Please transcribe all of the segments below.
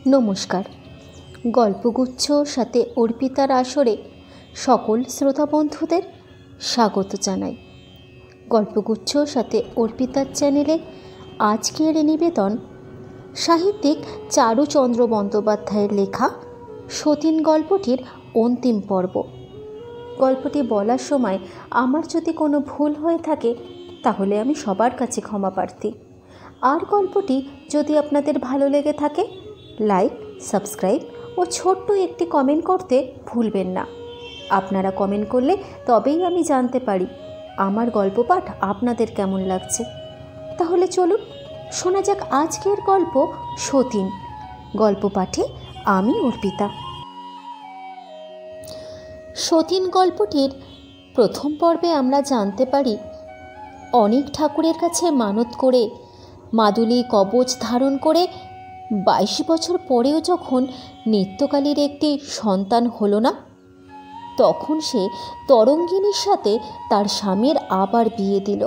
নমস্কার। গল্পগুচ্ছ সাথে অর্পিতার আসরে সকল শ্রোতা বন্ধুদের স্বাগত জানাই। গল্পগুচ্ছ সাথে অর্পিতার চ্যানেলে আজকের নিবেদন সাহিত্যিক চারুচন্দ্র বন্দ্যোপাধ্যায়ের লেখা সতীন গল্পটির অন্তিম পর্ব। গল্পটি বলার সময় আমার যদি কোনো ভুল হয়ে থাকে তাহলে আমি সবার কাছে ক্ষমা প্রার্থী। আর গল্পটি যদি আপনাদের ভালো লেগে থাকে লাইক, সাবস্ক্রাইব ও ছোট্ট একটি কমেন্ট করতে ভুলবেন না। আপনারা কমেন্ট করলে তবেই আমি জানতে পারি আমার গল্প পাঠ আপনাদের কেমন লাগছে। তাহলে চলুন শোনা যাক আজকের গল্প সতীন। গল্প পাঠে আমি অর্পিতা। সতীন গল্পটির প্রথম পর্বে আমরা জানতে পারি অনেক ঠাকুরের কাছে মানত করে মাদুলি কবচ ধারণ করে 22 বছর পরেও যখন নিত্যকালীর একটি সন্তান হলো না, তখন সে তরঙ্গিনীর সাথে তার স্বামীর আবার বিয়ে দিল।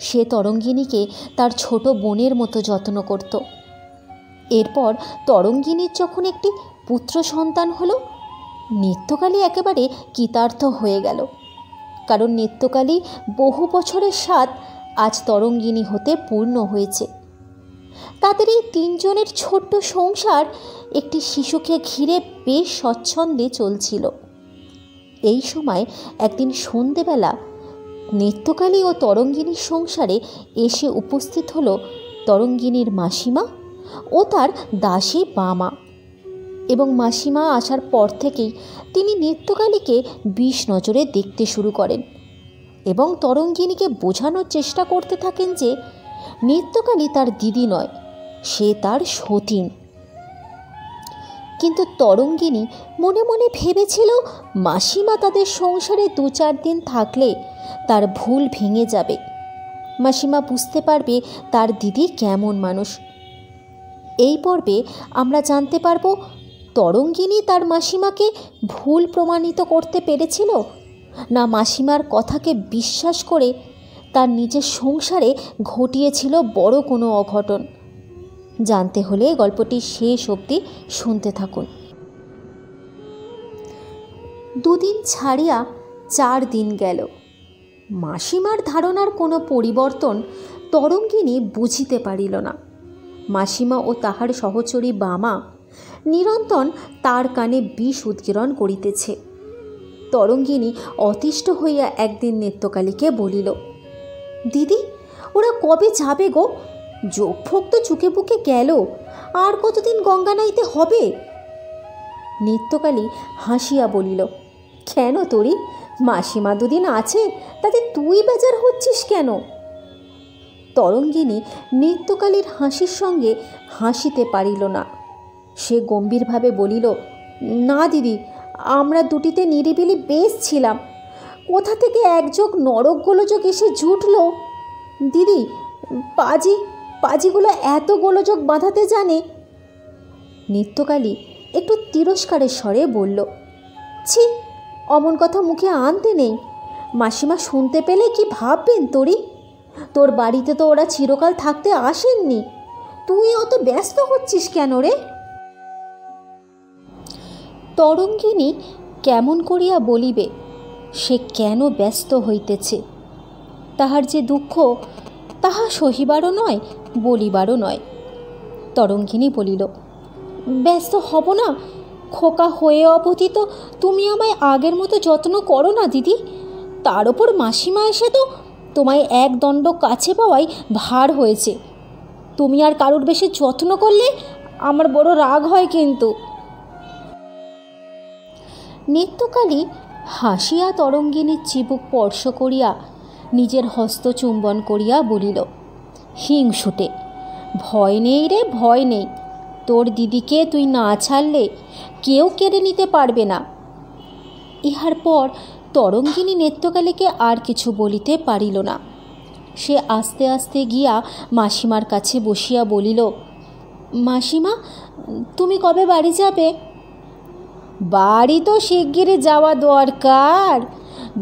সে তরঙ্গিনীকে তার ছোট বোনের মতো যত্ন করত। এরপর তরঙ্গিনীর যখন একটি পুত্র সন্তান হলো, নিত্যকালী একেবারে কৃতার্থ হয়ে গেল। কারণ নিত্যকালী বহু বছরের স্বাদ আজ তরঙ্গিনী হতে পূর্ণ হয়েছে। তাদের এই তিনজনের ছোট্ট সংসার একটি শিশুকে ঘিরে বেশ স্বচ্ছন্দে চলছিল। এই সময় একদিন সন্ধেবেলা নিত্যকালী ও তরঙ্গিনীর সংসারে এসে উপস্থিত হলো তরঙ্গিনীর মাসিমা ও তার দাসী বামা। এবং মাসিমা আসার পর থেকেই তিনি নিত্যকালীকে বিষ নজরে দেখতে শুরু করেন এবং তরঙ্গিনীকে বোঝানোর চেষ্টা করতে থাকেন যে নিত্যকালী তার দিদি নয়, সে তার সতীন। কিন্তু তরঙ্গিনী মনে মনে ভেবেছিল মাসিমা তাদের সংসারে 2-4 দিন থাকলে তার ভুল ভেঙে যাবে। মাসিমা বুঝতে পারবে তার দিদি কেমন মানুষ। এই পর্বে আমরা জানতে পারব তরঙ্গিনী তার মাসিমাকে ভুল প্রমাণিত করতে পেরেছিল, না মাসিমার কথাকে বিশ্বাস করে তার নিজের সংসারে ঘটিয়েছিল বড় কোনো অঘটন। জানতে হলে গল্পটি শেষ অবধি শুনতে থাকুন। 2 দিন ছাড়িয়া 4 দিন গেল। মাসিমার ধারণার কোনো পরিবর্তন তরঙ্গিনী বুঝিতে পারিল না। মাসিমা ও তাহার সহচরী বামা নিরন্তর তার কানে বিষ উৎকীর্ণ করিতেছে। তরঙ্গিনী অতিষ্ঠ হইয়া একদিন নিত্যকালীকে বলিল, দিদি, ওরা কবে যাবে গো? যোগ ফোক তো চুকে বুকে গেল, আর কতদিন গঙ্গা নাইতে হবে? নিত্যকালী হাসিয়া বলিল, কেন তোরি, মাসিমা 2 দিন আছে, তাতে তুই বেজার হচ্ছিস কেন? তরঙ্গিনী নিত্যকালীর হাসির সঙ্গে হাসিতে পারিল না। সে গম্ভীরভাবে বলিল, না দিদি, আমরা দুটিতে নিরিবিলি বেশ ছিলাম, কোথা থেকে একযোগ নরক গোলযোগ এসে জুটল। দিদি, পাজিগুলো এত গোলযোগ বাঁধাতে জানে? নিত্যকালী একটু তিরস্কারের স্বরে বলল, ছি, অমন কথা মুখে আনতে নেই। মাসিমা শুনতে পেলে কি ভাববেন তোরি? তোর বাড়িতে তো ওরা চিরকাল থাকতে আসেননি, তুই অত ব্যস্ত হচ্ছিস কেন রে? তরঙ্গিনী কেমন করিয়া বলিবে সে কেন ব্যস্ত হইতেছে? তাহার যে দুঃখ তাহা সহিবারও নয়, বলিবারও নয়। তরঙ্গিনী বলিল, ব্যস্ত হব না? খোকা হয়ে অবধি তো তুমি আমায় আগের মতো যত্ন করো না দিদি। তার ওপর মাসিমা এসে তো তোমায় এক দণ্ড কাছে পাওয়াই ভার হয়েছে। তুমি আর কারুর বেশি যত্ন করলে আমার বড় রাগ হয় কিন্তু। নিত্যকালী হাসিয়া তরঙ্গিনীর চিবুক স্পর্শ করিয়া নিজের হস্ত চুম্বন করিয়া বলিল, হিংসুটে, ভয় নেই রে, ভয় নেই। তোর দিদিকে তুই না ছাড়লে কেউ কেড়ে নিতে পারবে না। ইহার পর তরঙ্গিনী নিত্যকালীকে আর কিছু বলিতে পারিল না। সে আস্তে আস্তে গিয়া মাসিমার কাছে বসিয়া বলিল, মাসিমা, তুমি কবে বাড়ি যাবে? বাড়ি তো শিগগিরই যাওয়া দরকার।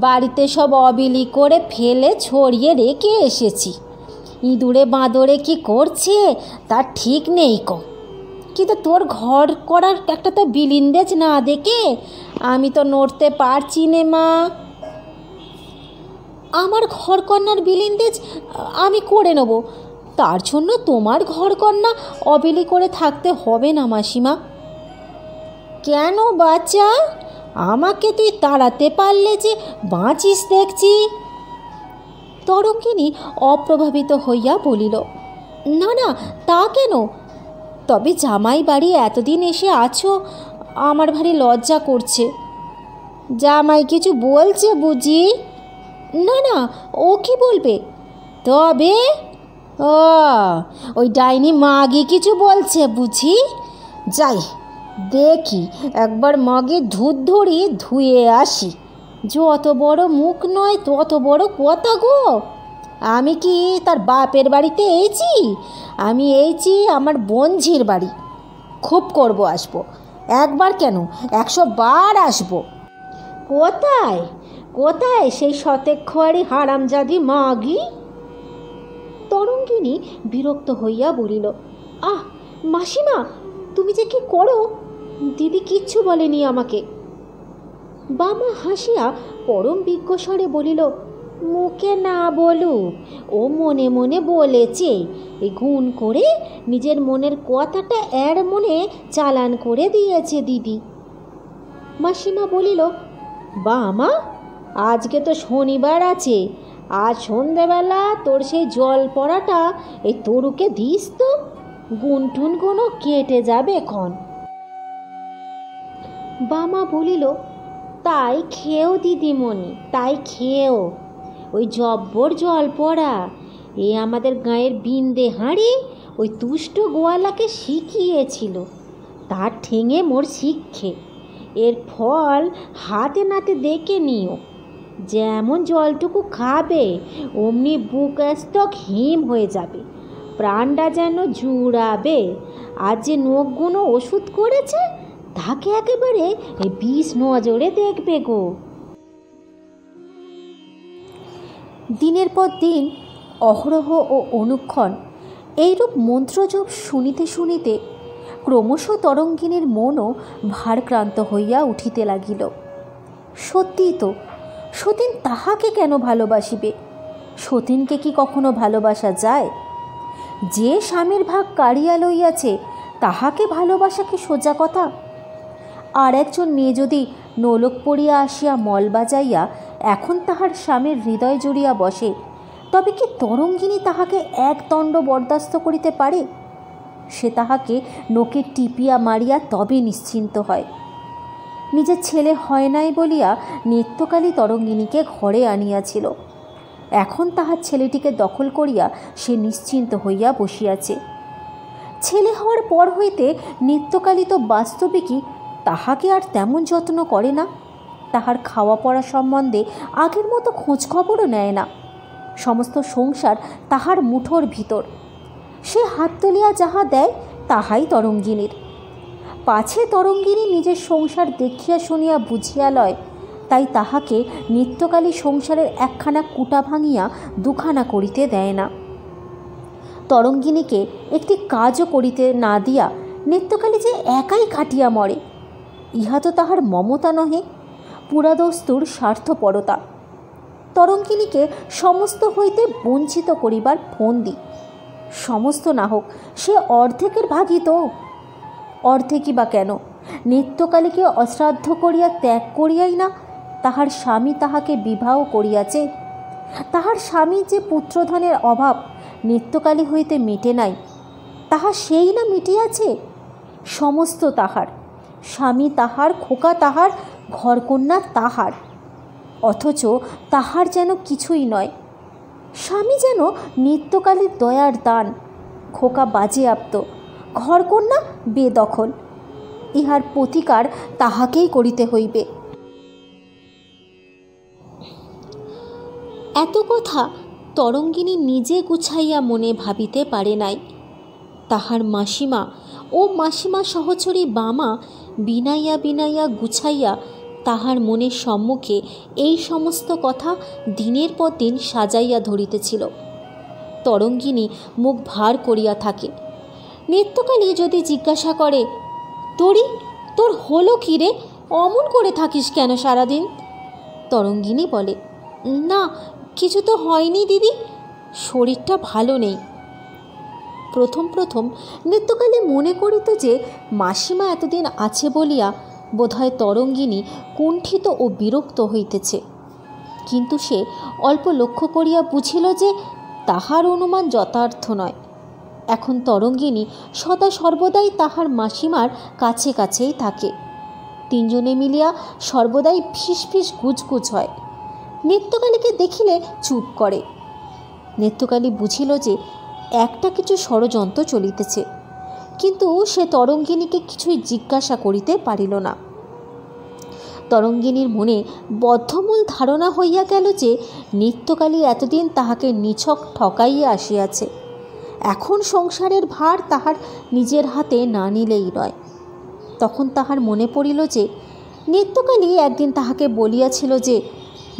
বাড়িতে সব অবিলি করে ফেলে ছড়িয়ে রেখে এসেছি। ইঁদুরে বাঁদরে কি করছে তার ঠিক নেই কো। কিন্তু তোর ঘর করার একটা তো বিলিন্দেজ না দেখে আমি তো নড়তে পারছি নে মা। আমার ঘরকন্নার বিলিন্দেজ আমি করে নেব, তার জন্য তোমার ঘরকন্না অবিলি করে থাকতে হবে না মাসিমা। কেন বাচ্চা, আমাকে তুই তাড়াতে পারলে যে বাঁচিস দেখছি। তরঙ্গিনী অপ্রভাবিত হইয়া বলিল, না না তা কেন, তবে জামাই বাড়ি এতদিন এসে আছো, আমার ভারী লজ্জা করছে। জামাই কিছু বলছে বুঝি? না না, ও কি বলবে, তবে ও ওই ডাইনি মাগি কিছু বলছে বুঝি। যাই দেখি একবার মাগে ধুয়ে ধুয়ে আসি। যত বড় মুখ নয় তত বড় কথা গো। আমি কি তার বাপের বাড়িতে এইছি? আমি এইছি আমার বঞ্ঝির বাড়ি। খুব করব, আসবো, একবার কেন 100 বার আসবো। কোথায় কোথায় সেই সতেক্ষুয়ারি হারামজাদি মাগি? তরঙ্গিনী বিরক্ত হইয়া বলিল, আহ মাসিমা, তুমি যে কি করো, দিদি কিচ্ছু বলেনি আমাকে। বামা হাসিয়া পরম বিজ্ঞস্বরে বলিল, মুখে না বলুক, ও মনে মনে বলেছে। এই গুণ করে নিজের মনের কথাটা এর মনে চালান করে দিয়েছে দিদি। মাসিমা বলিল, বামা, আজকে তো শনিবার আছে, আজ সন্ধেবেলা তোর সেই জল পড়াটা এই তরুকে দিস তো, গুনটুন কোনো কেটে যাবে ক্ষণ। বামা বলিল, তাই খেয়েও দিদিমণি, তাই খেয়েও। ওই জব্বর জল পড়া এ আমাদের গাঁয়ের বিন্দে হাঁড়ি ওই তুষ্ট গোয়ালাকে শিখিয়েছিল, তার ঠেঙে মোর শিক্ষে। এর ফল হাতে নাতে দেখে নিও। যেমন জলটুকু খাবে অমনি বুক স্তক হিম হয়ে যাবে, প্রাণটা যেন জুড়াবে। আর যে নখগুলো ওষুধ করেছে তাকে একেবারে বিষ নজরে দেখবে গো। দিনের পর দিন অহরহ ও অনুক্ষণ এইরূপ মন্ত্রজপ শুনিতে শুনিতে ক্রমশ তরঙ্গিনীর মনও ভারক্রান্ত হইয়া উঠিতে লাগিল। সত্যিই তো, সতীন তাহাকে কেন ভালোবাসিবে? সতীনকে কি কখনো ভালোবাসা যায়? যে স্বামীর ভাগ কাড়িয়া লইয়াছে তাহাকে ভালোবাসা কি সোজা কথা? আর একজন মেয়ে যদি নোলক পড়িয়া আসিয়া মল বাজাইয়া এখন তাহার স্বামীর হৃদয় জুড়িয়া বসে, তবে কি তরঙ্গিনী তাহাকে এক দণ্ড বরদাস্ত করিতে পারে? সে তাহাকে নোকে টিপিয়া মারিয়া তবে নিশ্চিন্ত হয়। নিজের ছেলে হয় নাই বলিয়া নিত্যকালী তরঙ্গিনীকে ঘরে আনিয়াছিল, এখন তাহার ছেলেটিকে দখল করিয়া সে নিশ্চিন্ত হইয়া বসিয়াছে। ছেলে হওয়ার পর হইতে নিত্যকালী তো বাস্তবিকই তাহাকে আর তেমন যত্ন করে না, তাহার খাওয়া পড়া সম্বন্ধে আগের মতো খোঁজখবরও নেয় না। সমস্ত সংসার তাহার মুঠোর ভিতর, সে হাত তুলিয়া যাহা দেয় তাহাই তরঙ্গিনীর। পাছে তরঙ্গিনী নিজের সংসার দেখিয়া শুনিয়া বুঝিয়া লয়, তাই তাহাকে নিত্যকালী সংসারের একখানা কুটা ভাঙিয়া দুখানা করিতে দেয় না। তরঙ্গিনীকে একটি কাজও করিতে না দিয়া নিত্যকালী যে একাই খাটিয়া মরে, ইহা তো তাহার মমতা নহে, পুরাদস্তুর স্বার্থপরতা। তরঙ্গিনীকে সমস্ত হইতে বঞ্চিত করিবার ফন্দি। সমস্ত না হোক, সে অর্ধেকের ভাগই তো। অর্ধেকই বা কেন, নিত্যকালীকে অশ্রাদ্ধ করিয়া ত্যাগ করিয়াই না তাহার স্বামী তাহাকে বিবাহ করিয়াছে। তাহার স্বামীর যে পুত্রধনের অভাব নিত্যকালী হইতে মিটে নাই, তাহা সেই না মিটিয়াছে। সমস্ত তাহার, স্বামী তাহার, খোকা তাহার, ঘরকন্যা তাহার, অথচ তাহার যেন কিছুই নয়। স্বামী যেন নিত্যকালীর দয়ার দান, খোকা বাজেয়াপ্ত, ঘরকন্যা বেদখল। ইহার প্রতিকার তাহাকেই করিতে হইবে। এত কথা তরঙ্গিনী নিজে গুছাইয়া মনে ভাবিতে পারে নাই। তাহার মাসিমা ও মাসিমা সহচরী বামা বিনাইয়া বিনাইয়া গুছাইয়া তাহার মনের সম্মুখে এই সমস্ত কথা দিনের পর দিন সাজাইয়া ধরিতেছিল। তরঙ্গিনী মুখ ভার করিয়া থাকে, নিত্যকালী যদি জিজ্ঞাসা করে, তোর হলো কি রে, অমন করে থাকিস কেন সারাদিন? তরঙ্গিনী বলে, না কিছু তো হয়নি দিদি, শরীরটা ভালো নেই। প্রথম নিত্যকালী মনে করিত যে মাসিমা এতদিন আছে বলিয়া বোধহয় তরঙ্গিনী কুণ্ঠিত ও বিরক্ত হইতেছে, কিন্তু সে অল্প লক্ষ্য করিয়া বুঝিল যে তাহার অনুমান যথার্থ নয়। এখন তরঙ্গিনী সদা সর্বদাই তাহার মাসিমার কাছে কাছেই থাকে। তিনজনে মিলিয়া সর্বদাই ফিস গুজগুজ হয়। নিত্যকালীকে দেখিলে চুপ করে। নিত্যকালী বুঝিল যে একটা কিছু ষড়যন্ত্র চলিতেছে, কিন্তু সে তরঙ্গিনীকে কিছুই জিজ্ঞাসা করিতে পারিল না। তরঙ্গিনীর মনে বদ্ধমূল ধারণা হইয়া গেল যে নিত্যকালী এতদিন তাহাকে নিছক ঠকাইয়া আসিয়াছে। এখন সংসারের ভার তাহার নিজের হাতে না নিলেই নয়। তখন তাহার মনে পড়িল যে নিত্যকালী একদিন তাহাকে বলিয়াছিল যে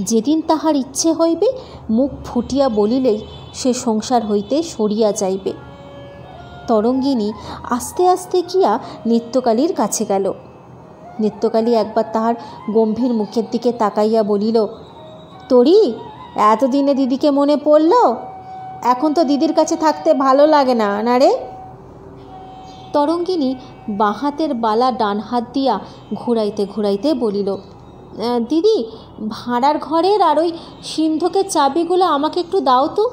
যেদিন তাহার ইচ্ছে হইবে মুখ ফুটিয়া বলিলেই সে সংসার হইতে সরিয়া যাইবে। তরঙ্গিনী আস্তে আস্তে গিয়া নিত্যকালীর কাছে গেল। নিত্যকালী একবার তাহার গম্ভীর মুখের দিকে তাকাইয়া বলিল, তোরি এতদিনে দিদিকে মনে পড়ল? এখন তো দিদির কাছে থাকতে ভালো লাগে না, না রে? তরঙ্গিনী বাঁ হাতের বালা ডান হাত দিয়া ঘুরাইতে ঘুরাইতে বলিল, দিদি ভাড়ার ঘরের আর ওই সিন্ধুকের চাবিগুলো আমাকে একটু দাও তো।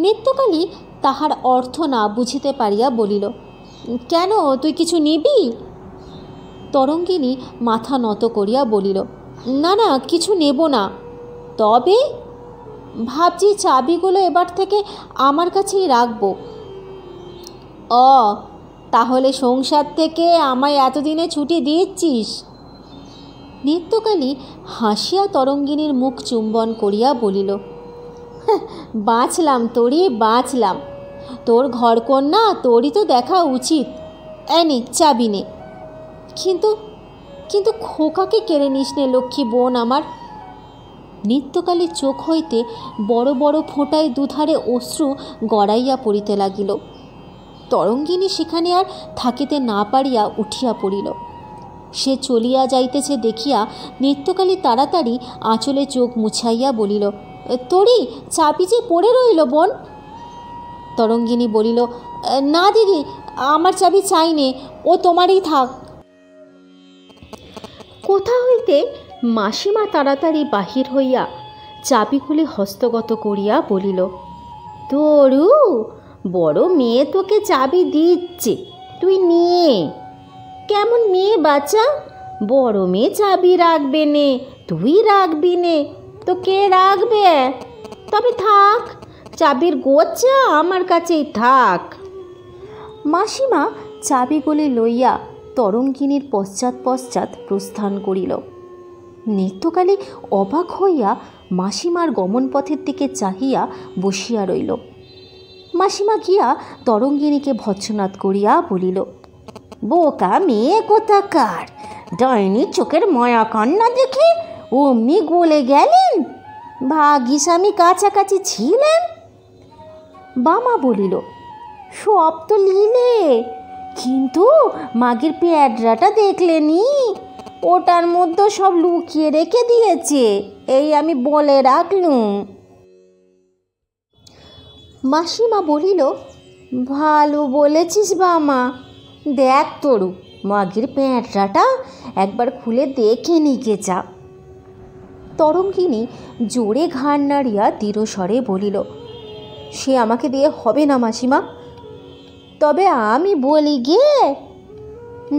নিত্যকালী তাহার অর্থ না বুঝিতে পারিয়া বলিল, কেন, তুই কিছু নিবি? তরঙ্গিনী মাথা নত করিয়া বলিল, না না কিছু নেব না। তবে ভাবছি চাবিগুলো এবার থেকে আমার কাছেই রাখবো। তাহলে সংসার থেকে আমায় এতদিনে ছুটি দিচ্ছিস? নিত্যকালী হাসিয়া তরঙ্গিনীর মুখ চুম্বন করিয়া বলিল, বাঁচলাম তোরই, বাঁচলাম। তোর ঘরকন্যা তোরই তো দেখা উচিত। এনে চাবি নে। কিন্তু খোকাকে কেড়ে নিস নে লক্ষ্মী বোন আমার। নিত্যকালীর চোখ হইতে বড় বড় ফোঁটায় দুধারে অশ্রু গড়াইয়া পড়িতে লাগিল। তরঙ্গিনী সেখানে আর থাকিতে না পারিয়া উঠিয়া পড়িল। সে চলিয়া যাইতেছে দেখিয়া নিত্যকালী তাড়াতাড়ি আঁচলে চোখ মুছাইয়া বলিল, তোরই চাবি যে পড়ে রইল বোন। তরঙ্গিনী বলিল, না দিদি, আমার চাবি চাই নে, ও তোমারই থাক। কোথা হইতে মাসিমা তাড়াতাড়ি বাহির হইয়া চাবিগুলি হস্তগত করিয়া বলিল, তরু বড় মেয়ে তোকে চাবি দিচ্ছে, তুই নিয়ে। কেমন মেয়ে বাচ্চা, বড় মেয়ে চাবি রাখবে নে, তুই রাখবি নে, তো কে রাখবে? তবে থাক, চাবির গোছা আমার কাছেই থাক। মাসিমা চাবিগুলি লইয়া তরঙ্গিনীর পশ্চাৎ প্রস্থান করিল। নিত্যকালী অবাক হইয়া মাসিমার গমনপথের দিকে চাহিয়া বসিয়া রইল। মাসিমা গিয়া তরঙ্গিনীকে ভৎসনাদ করিয়া বলিল, বোকা মেয়ে কোথাকার, ডাইনি চোখের মায়া কান্না দেখে অমনি গলে গেলেন। ভাগিস আমি কাছাকাছি ছিলেন। বামা বলিল, সব তো লিলে, কিন্তু মাগির পেয়াড্রাটা দেখলেনি? ওটার মধ্যে সব লুকিয়ে রেখে দিয়েছে, এই আমি বলে রাখলুম। মাসিমা বলিল, ভালো বলেছিস বামা, দেখ তরু, মাগির পেয়াড্রাটা একবার খুলে দেখে নিকে যা। তরঙ্গিনী জোরে ঘাড় নাড়িয়া দৃঢ়স্বরে বলিল, সে আমাকে দিয়ে হবে না মাসিমা। তবে আমি বলি গে।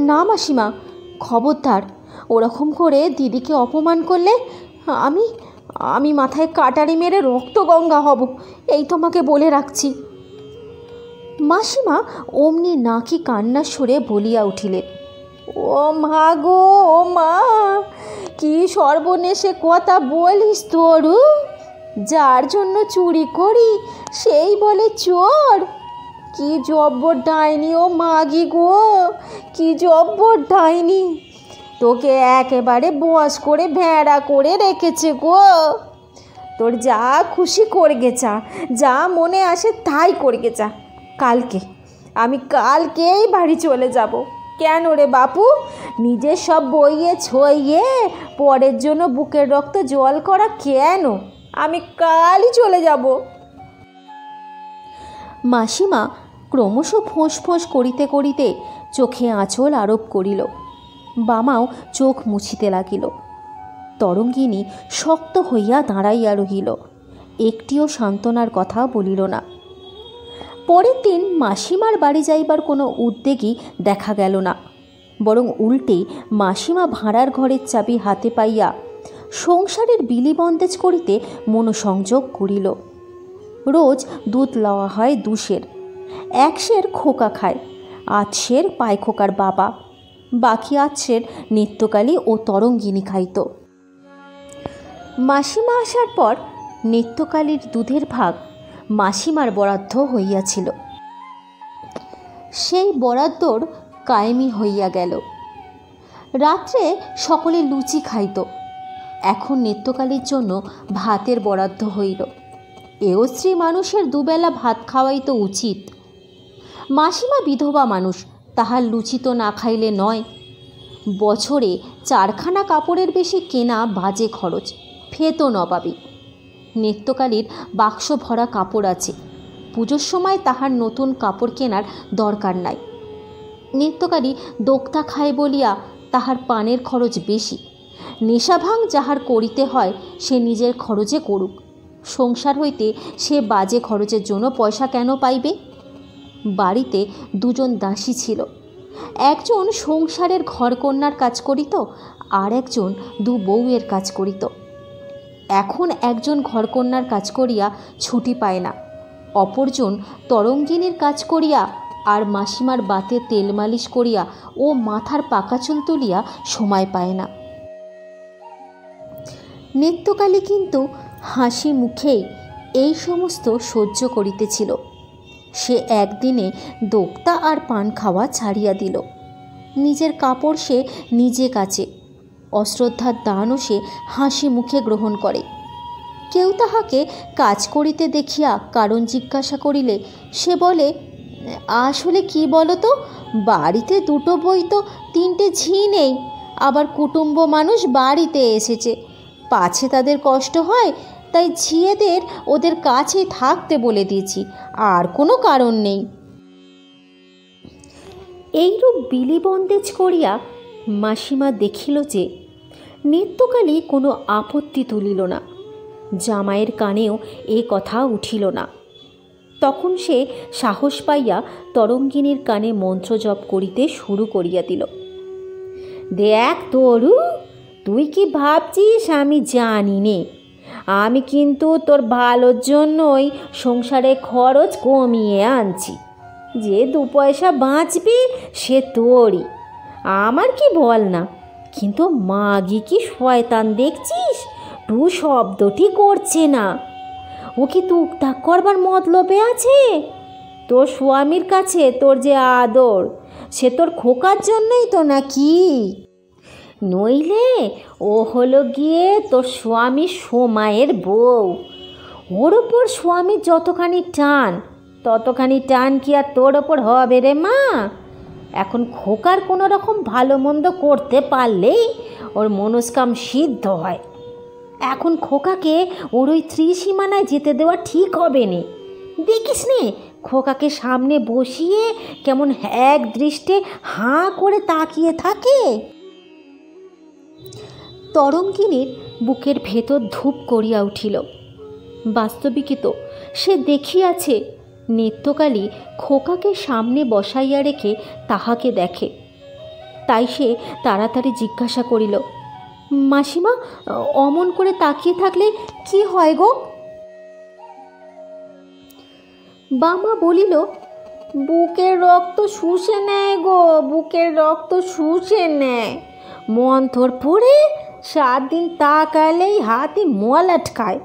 না মাসিমা, খবরদার, ওরকম করে দিদিকে অপমান করলে আমি মাথায় কাটারি মেরে রক্তগঙ্গা হব, এই তোমাকে বলে রাখছি। মাসিমা অমনি নাকি কান্নার সুরে বলিয়া উঠিলেন, ও মা গো, ও মা, কি সর্বনেশে কথা বলিস তরু। যার জন্য চুরি করি সেই বলে চোর। কি জব্বর ডাইনি ও মাগি গো, কি জব্বর ডাইনি, তোকে একেবারে বশ করে ভেড়া করে রেখেছে গো। তোর যা খুশি করে গেছা, যা মনে আসে তাই করে গেছা। আমি কালকেই বাড়ি চলে যাব। কেন রে বাপু, নিজের সব বইয়ে ছইয়ে পরের জন্য বুকের রক্ত জল করা কেন? আমি কালই চলে যাব। মাসিমা ক্রমশ ফোঁস ফোঁস করিতে করিতে চোখে আঁচল আরোপ করিল। বামাও চোখ মুছিতে লাগিল। তরঙ্গিনী শক্ত হইয়া দাঁড়াইয়া রহিল, একটিও সান্ত্বনার কথা বলিল না। পরের দিন মাসিমার বাড়ি যাইবার কোনো উদ্যোগই দেখা গেল না, বরং উল্টে মাসিমা ভাড়ার ঘরের চাবি হাতে পাইয়া সংসারের বিলি বন্দেজ করিতে মনোসংযোগ করিল। রোজ দুধ লওয়া হয় 2 সের, 1 সের খোকা খায়, 8 সের পায়খোকার বাবা, বাকি 8 সের নিত্যকালী ও তরঙ্গিনী খাইত। মাসিমা আসার পর নিত্যকালীর দুধের ভাগ মাসিমার বরাদ্দ হইয়াছিল। সেই বরাদ্দর কায়েমি হইয়া গেল। রাত্রে সকলে লুচি খাইত, এখন নিত্যকালীর জন্য ভাতের বরাদ্দ হইল। এও স্ত্রী মানুষের 2 বেলা ভাত খাওয়াই তো উচিত। মাসিমা বিধবা মানুষ, তাহার লুচি তো না খাইলে নয়। বছরে 4খানা কাপড়ের বেশি কেনা বাজে খরচ, ফেতো নবাবি। নিত্যকালীর বাক্স ভরা কাপড় আছে, পুজোর সময় তাহার নতুন কাপড় কেনার দরকার নাই। নিত্যকালী দোক্তা খায় বলিয়া তাহার পানের খরচ বেশি। নেশাভাং যাহার করিতে হয় সে নিজের খরচে করুক, সংসার হইতে সে বাজে খরচের জন্য পয়সা কেন পাইবে? বাড়িতে 2 জন দাসী ছিল, একজন সংসারের ঘরকন্যার কাজ করিত, আর একজন 2 বউয়ের কাজ করিত। এখন একজন ঘরকন্যার কাজ করিয়া ছুটি পায় না, অপরজন তরঙ্গিনীর কাজ করিয়া আর মাসিমার বাতে তেল মালিশ করিয়া ও মাথার পাকা চুল তুলিয়া সময় পায় না। নিত্যকালী কিন্তু হাসি মুখেই এই সমস্ত সহ্য করিতেছিল। সে একদিনে দোক্তা আর পান খাওয়া ছাড়িয়া দিল। নিজের কাপড় সে নিজে কাচে, অশ্রদ্ধার দানও সে হাসি মুখে গ্রহণ করে। কেউ তাহাকে কাজ করিতে দেখিয়া কারণ জিজ্ঞাসা করিলে সে বলে, আসলে কি বলো তো, বাড়িতে 2টো বই তো 3টে ঝি নেই, আবার কুটুম্ব মানুষ বাড়িতে এসেছে, পাছে তাদের কষ্ট হয়, তাই ঝিয়েদের ওদের কাছেই থাকতে বলে দিয়েছি, আর কোনো কারণ নেই। এইরূপ বিলি বন্দেজ করিয়া মাসিমা দেখিল যে নিত্যকালী কোনো আপত্তি তুলিল না, জামাইয়ের কানেও এ কথা উঠিল না। তখন সে সাহস পাইয়া তরঙ্গিনীর কানে মন্ত্র জপ করিতে শুরু করিয়া দিল। দেখ তরু, তুই কি ভাবছিস আমি জানি নে, আমি কিন্তু তোর ভালোর জন্যই সংসারে খরচ কমিয়ে আনছি। যে 2 পয়সা বাঁচবে সে তোরই, আমার কি বল না। কিন্তু মাগি কি শয়তান দেখছিস, 2 শব্দটি করছে না। ও কি টুকটাক করবার মতলবে আছে? তোর স্বামীর কাছে তোর যে আদর, সে তোর খোকার জন্যই তো নাকি? নইলে ও হলো গিয়ে তোর স্বামী সময়ের বউ, ওর ওপর স্বামীর যতখানি টান ততখানি টান কি আর তোর ওপর হবে রে মা? এখন খোকার কোনো রকম ভালো মন্দ করতে পারলেই ওর মনস্কাম সিদ্ধ হয়। এখন খোকাকে ওর ওই ত্রিসীমানায় যেতে দেওয়া ঠিক হবে না। দেখিস নে, খোকাকে সামনে বসিয়ে কেমন এক দৃষ্টে হাঁ করে তাকিয়ে থাকে। তরঙ্গিনীর বুকের ভেতর ধূপ করিয়া উঠিল। বাস্তবিকই তো সে দেখিয়াছে নিত্যকালী খোকাকে সামনে বসাইয়া রেখে তাহাকে দেখে। তাই সে তাড়াতাড়ি জিজ্ঞাসা করিল, মাসিমা, অমন করে তাকিয়ে থাকলে কি হয় গো? বামা বলিল, বুকের রক্ত শুষে নেয় গো, বুকের রক্ত শুষে নেয়। মন্থর পড়ে 7 দিন তাকালেই হাতে মলাট খায়,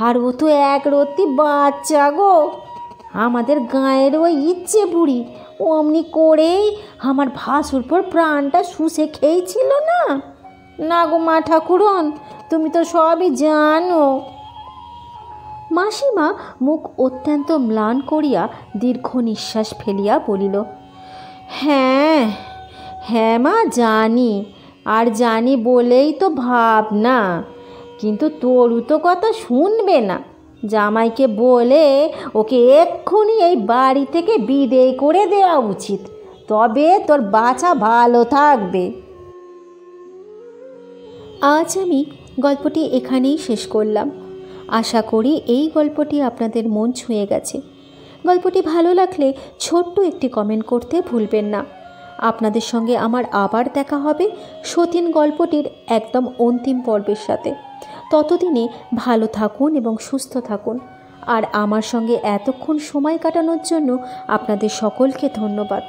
আর ও তো 1 রত্তি বাচ্চা গো। আমাদের গাঁয়ের ওই ইচ্ছে বুড়ি অমনি করেই আমার ভাসুর পর প্রাণটা শুষে খেয়েছিল না। না গো মা ঠাকুরন, তুমি তো সবই জানো। মাসিমা মুখ অত্যন্ত ম্লান করিয়া দীর্ঘ নিঃশ্বাস ফেলিয়া বলিল, হ্যাঁ হ্যাঁ মা জানি, আর জানি বলেই তো ভাবনা। কিন্তু তরু তো কথা শুনবে না। জামাইকে বলে ওকে এক্ষুনি এই বাড়ি থেকে বিদেয় করে দেওয়া উচিত, তবে তোর বাচ্চা ভালো থাকবে। আজ আমি গল্পটি এখানেই শেষ করলাম। আশা করি এই গল্পটি আপনাদের মন ছুঁয়ে গেছে। গল্পটি ভালো লাগলে ছোট্ট একটি কমেন্ট করতে ভুলবেন না। আপনাদের সঙ্গে আমার আবার দেখা হবে সতীন গল্পটির একদম অন্তিম পর্বের সাথে। ততদিনে ভালো থাকুন এবং সুস্থ থাকুন। আর আমার সঙ্গে এতক্ষণ সময় কাটানোর জন্য আপনাদের সকলকে ধন্যবাদ।